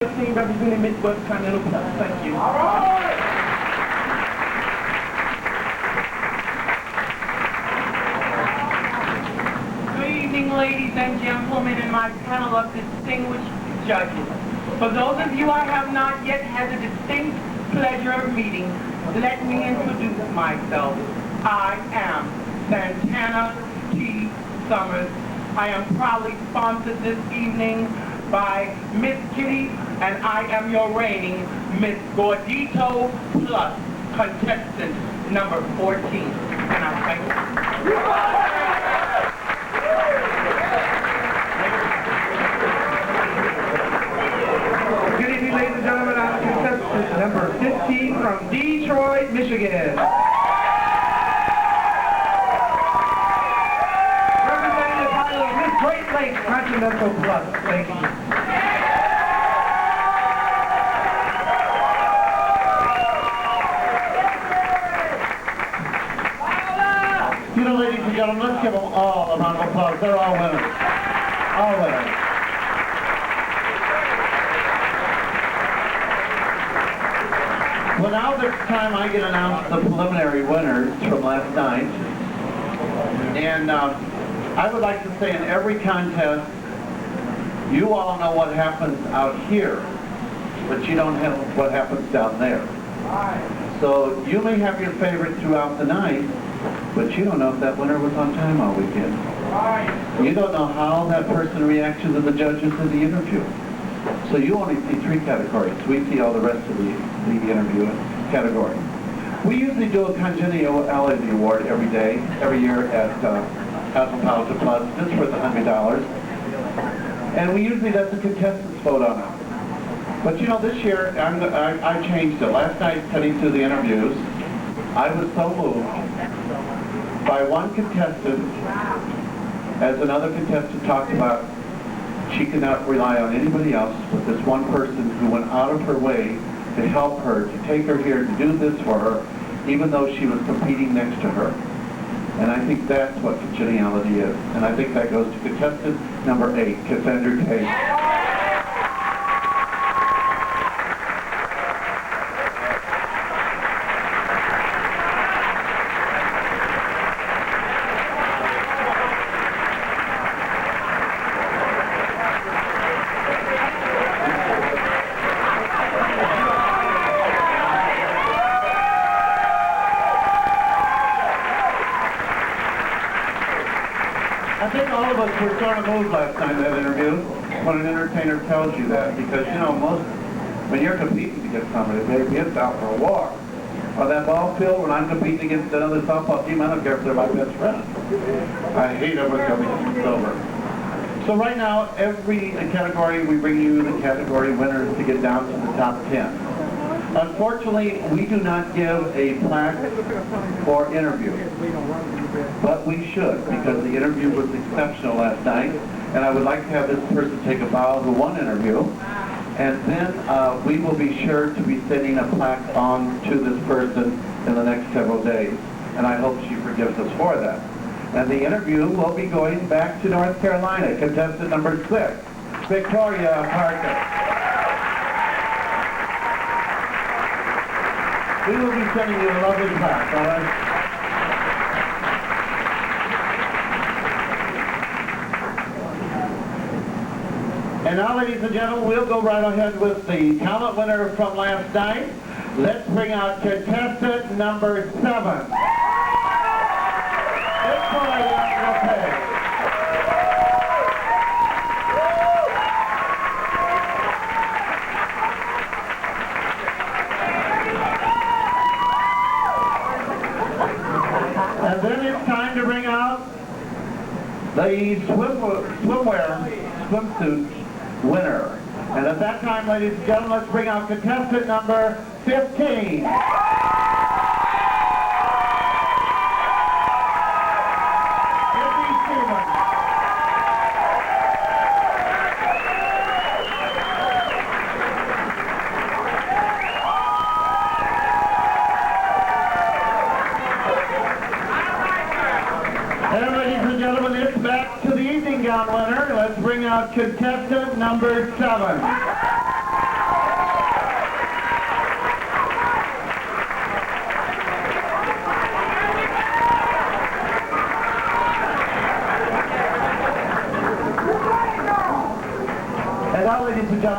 Team representing Midwest Continental Plus. Thank you. All right. Good evening, ladies and gentlemen, and my panel of distinguished judges. For those of you I have not yet had the distinct pleasure of meeting, let me introduce myself. I am Santana T. Summers. I am proudly sponsored this evening by Miss Kitty, and I am your reigning Miss Gordito Plus, contestant number 14. And I thank you. Good evening, ladies and gentlemen. I'm contestant number 15 from Detroit, Michigan. Representing the title of Miss Great Lakes Continental Plus. Thank you. You know, ladies and gentlemen, let's give them all a round of applause. They're all winners. All winners. Well, now this time I get announced the preliminary winners from last night. And I would like to say in every contest, you all know what happens out here, but you don't know what happens down there. So you may have your favorite throughout the night, but you don't know if that winner was on time all weekend. You don't know how that person reacts to the judges in the interview. So you only see 3 categories. We see all the rest of the interview category. We usually do a Congeniality Award every year at Continental Plus, just for the $100. And we usually let the contestants vote on it. But you know, this year I changed it. Last night, heading through the interviews, I was so moved by one contestant, as another contestant talked about, she could not rely on anybody else but this one person who went out of her way to help her, to take her here, to do this for her, even though she was competing next to her. And I think that's what congeniality is. And I think that goes to contestant number 8, Cassandra Gay. I think all of us were sort of moved last night in that interview when an entertainer tells you that, because, you know, when you're competing to get somebody, baby, it's out for a war. On that ball field, when I'm competing against another softball team, I don't care if they're my best friend. I hate it when it's over. So right now, every category, we bring you the category winners to get down to the top 10. Unfortunately, we do not give a plaque for interview, but we should, because the interview was exceptional last night, and I would like to have this person take a bow who won interview, and then we will be sure to be sending a plaque on to this person in the next several days, and I hope she forgives us for that. And the interview will be going back to North Carolina, contestant number 6, Victoria Parker. We will be sending you a lovely plaque, all right? And now, ladies and gentlemen, we'll go right ahead with the talent winner from last night. Let's bring out contestant number 7. Victoria Paige. And then it's time to bring out the swimsuit winner. And at that time, ladies and gentlemen, let's bring out contestant number 15. And ladies and gentlemen, it's back to the evening gown winner. Let's bring out contestant number 7.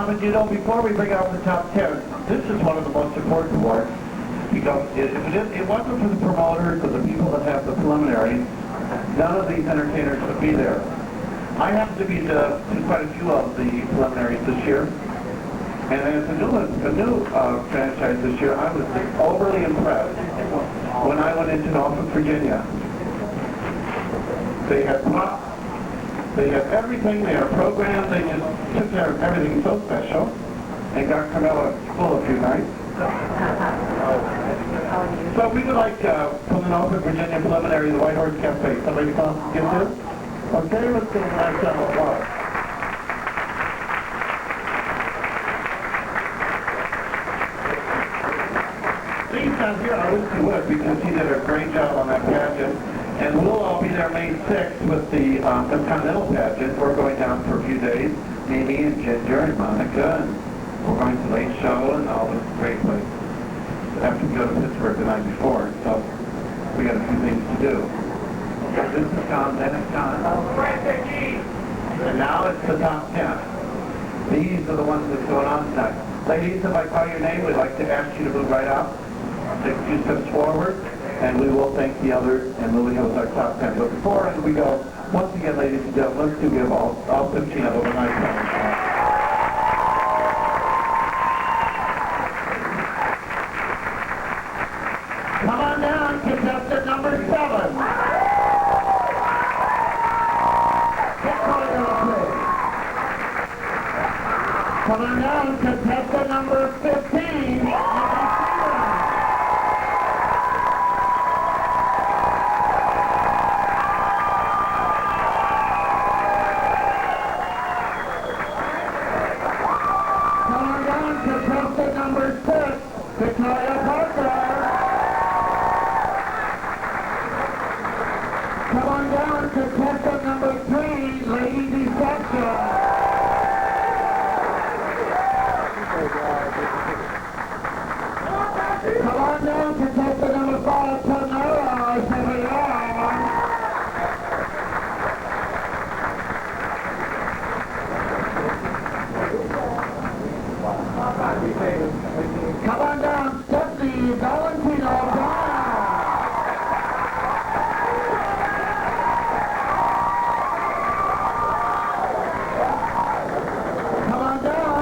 But you know, before we bring out the top 10, this is one of the most important awards, because if it wasn't for the promoters or the people that have the preliminaries, none of these entertainers would be there. I happen to be to quite a few of the preliminaries this year, and as a new franchise this year, I was overly impressed when I went into Norfolk, Virginia. They had props, they had everything, they had programs, they just took care of everything so special, and got Carmela full a few nights. So we would like from the Norfolk, Virginia preliminary, the White Horse Cafe. Somebody come get this? Okay, let's give them a nice round of applause. He's not here, I wish he would, because he did a great job on that pageant. And we'll all be there May 6th with the Continental pageant. We're going down for a few days. Mimi and Ginger and Monica, and we're going to the late show and all this great places. After we go to Pittsburgh the night before, so we got a few things to do. This is Tom, then it's Tom. And now it's the top 10. These are the ones that's going on tonight. Ladies, if I call your name, we'd like to ask you to move right out. Take a few steps forward, and we will thank the others, and we'll have our top 10. But before we go, once again, ladies and gentlemen, let's do give all 15 of them a nice round. Come on down, contestant number 7. Come on down, contestant number 15. Contestant number 3, Lady Deception. Come on down, contestant number 5, Tamara Chevalier. Come on down, Stephanie Valentino, Donna.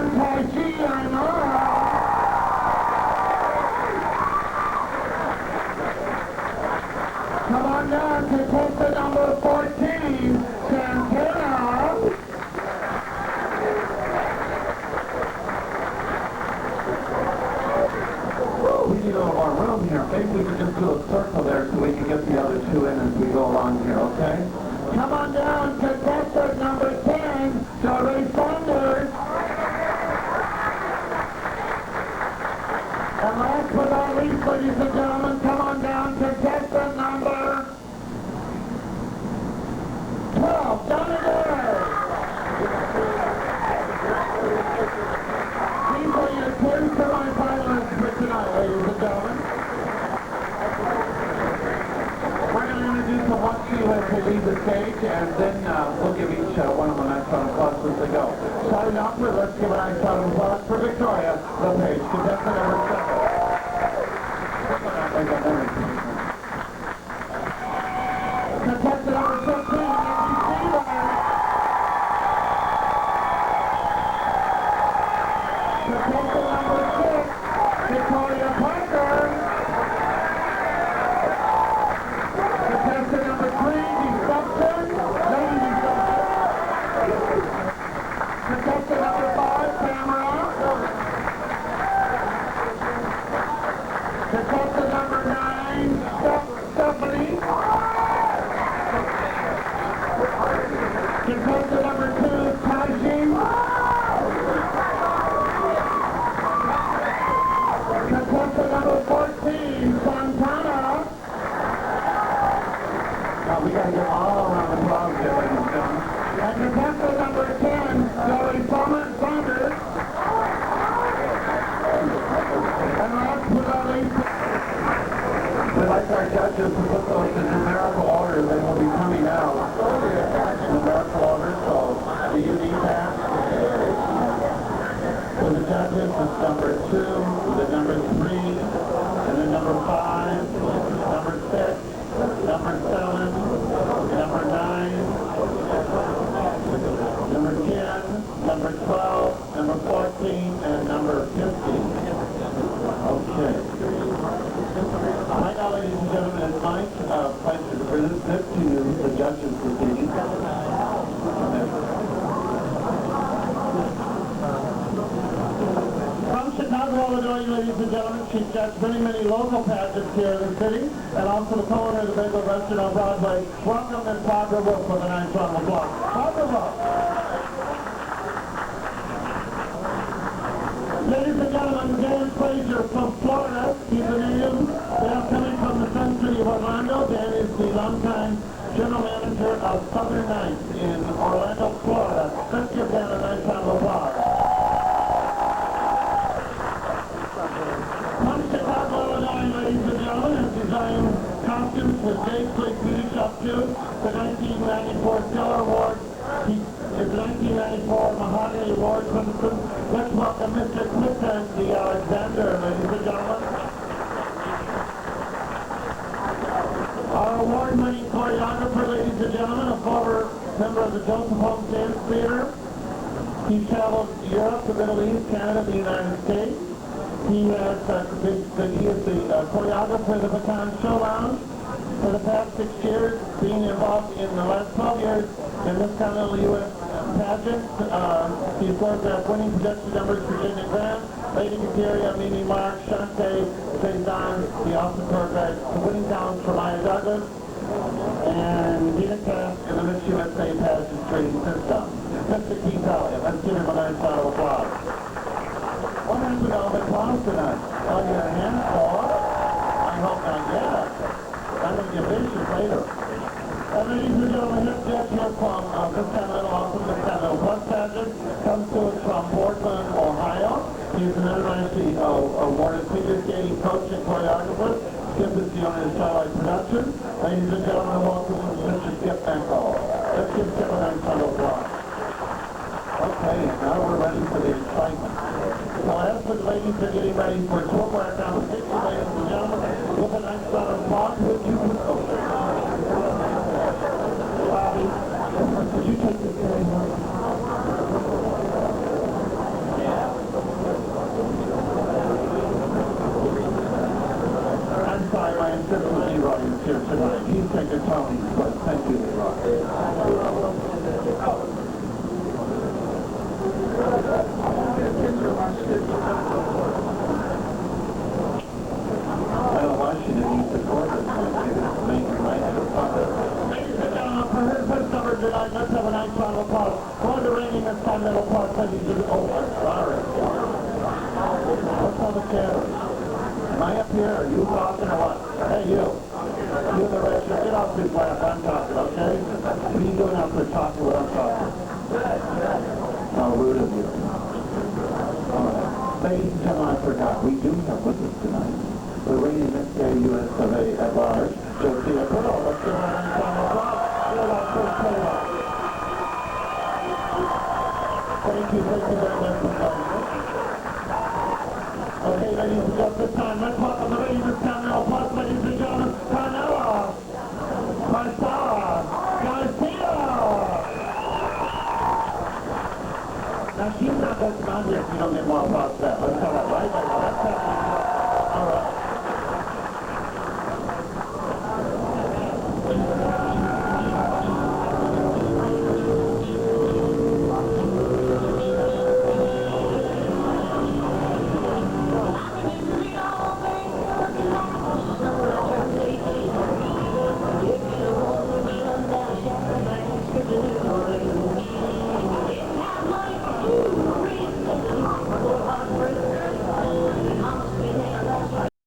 Tahjee Iman. Come on down to contestant number 14, Santana. We need a little more room here. Maybe we could just do a circle there so we can get the other two in as we go along here, okay? Come on down to contestant number 10, Dorae Saunders. And last but not least, ladies and gentlemen, come on down to contestant number 12, Donna. These are your 10 semi-finalists for tonight, ladies and gentlemen. We're going to introduce them once you as they leave the stage, and then we'll give each one of them a nice round of applause as they go. Starting off with, let's give a nice round of applause for Victoria, the Paige, contestant number 7. Contestant number 15, contestant number 6, Victoria Parker. Contestant number 3, Deception, Lady Deception. Contestant number 5, Tamara. Contestant number 9, Stephanie. Contestant number 2, Tahjee. Contestant number 14, Santana. Now we got to get all around the crowd here, ladies and gentlemen. And contestant number 10, Dorae Saunders. And last but not least, we'd like our judges to put those in numerical order. They will be coming out in numerical order, so do you need that? For the judges, it's number 2, the number 3, and then number 5, number 6, number 7, number 9, number 10, number 12, number 14, and number 15. Okay. Right now, ladies and gentlemen, it's my pleasure to present this to you, the judges this evening. From Chicago, Illinois, ladies and gentlemen, she's judged many local pageants here in the city, and also the co-owner of the Bagel Restaurant on Broadway. Welcome, Ms. Barbara Wolf, for the 9th round of applause. Barbara Wolf. Ladies and gentlemen, Dan Frazier from Florida. He's a native. They are coming from the Sun City of Orlando. Dan is the longtime general manager of Southern Nights in Orlando, Florida. Let's give Dan a nice round of applause. From Chicago, Illinois, ladies and gentlemen, has designed costumes for Dave's Place Beauty Shop 2, the 1994 Stellar Award. His 1994 Mahogany Award principal. Let's welcome Mr. Smith and the Alexander, ladies and gentlemen. Our award-winning choreographer, ladies and gentlemen, a former member of the Joseph Holmes Dance Theater. He traveled Europe, the Middle East, Canada, the United States. He is the choreographer of the Baton Show Lounge for the past 6 years, being involved in the last 12 years in this Continental U.S. pageant. He's choreographed winning production numbers for Virginia Grant, Lady Materia, Mimi Mark, Shante, Cezanne. He also choreographed the winning gowns for Maya Douglas and Dina Cass in the Miss USA pageantry system. Mr. Keith Elliott, let's give him a nice round of applause. What happened to all the applause tonight? Oh, your hands for? I hope not yet. I'm going to give vicious later. Ladies and gentlemen, this judge here from this Continental, also the Continental Plus pageant, comes to us from Portland, Ohio. He's an internationally awarded figure skating coach and choreographer. Skip is the owner of kalaniproductions. Ladies and gentlemen, welcome Mr. Skip Benko. Let's give Skip a nice round of applause. Okay, now we're ready for the excitement. So as the ladies are getting ready for swimwear competition, ladies and gentlemen, with a nice round of applause, would you Bobby, would you take this very much? I'm sorry, I insist on Leroy is here tonight. He's taking Tony's place. Thank you, Leroy. I don't know why she didn't use the chord this time. Maybe it's making nice or something. Ladies and gentlemen, for her first number tonight, let's have a nice round of applause. For the reigning Miss Continental Plus, ladies and gentlemen. Oh, I'm sorry. What's all the chatter? Am I up here? Are you talking or what? Hey, you. You in the red shirt. Get off this laugh. I'm talking, okay? What are you doing out there talking what I'm talking? How rude of you. Ladies and gentlemen, I forgot, we do have with us tonight the reigning Miss US of A at large, Josie Pearl. Let's give her a nice round of applause. You're our first player. Thank you very much for coming. Okay, ladies and gentlemen, this time, let's welcome the reigning Miss Continental Plus, ladies and gentlemen, Carnella, Marcella, Garcia. Now, she's not going to come here if you don't get more applause for that. Let's tell that right now. Let's tell that. All right.